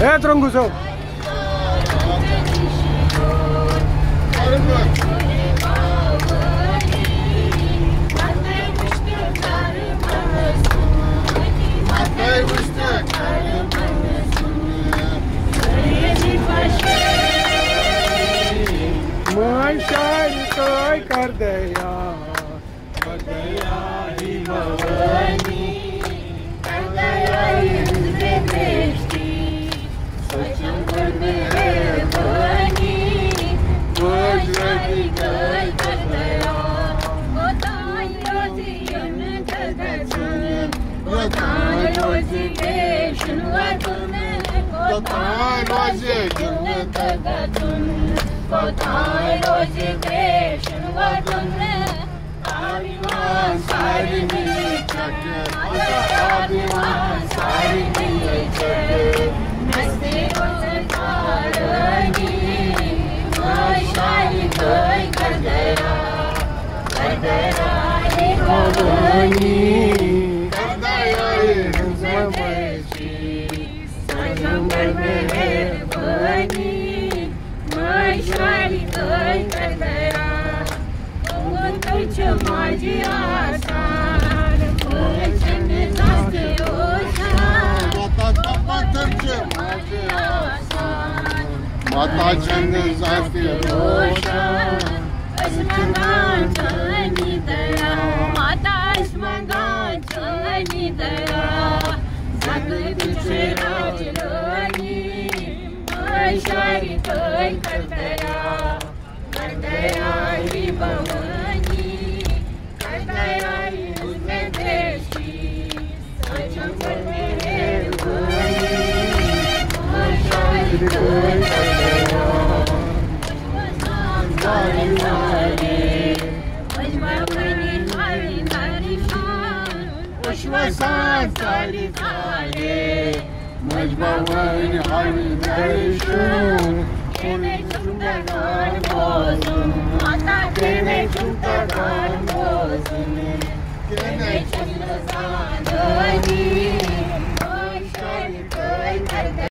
Trunguso. Mãe shari koi kar daya hi bhavani kar daya hindre drishti socham kar mehrbani mãe shari koi kar daya gotai rozi yun gadachan gotai rozi deshan vatun gotai rozi yun gadachan gotai rozi deshan vatun Aviman sari nichake Aviman sari nichake Naste vatarani Mai shari koi kar daya hi bhavani kar daya hindre socham kar mehrbani mai shari koi kar daya माझी आसार वचन जास्ते ओशार माझी आसार माता चंद जास्ते ओशार अस्मगांचनी दया माता अस्मगांचनी दया सगळे तुझे राजराणी my शारी कई कर दया ही भवानी Kene chunda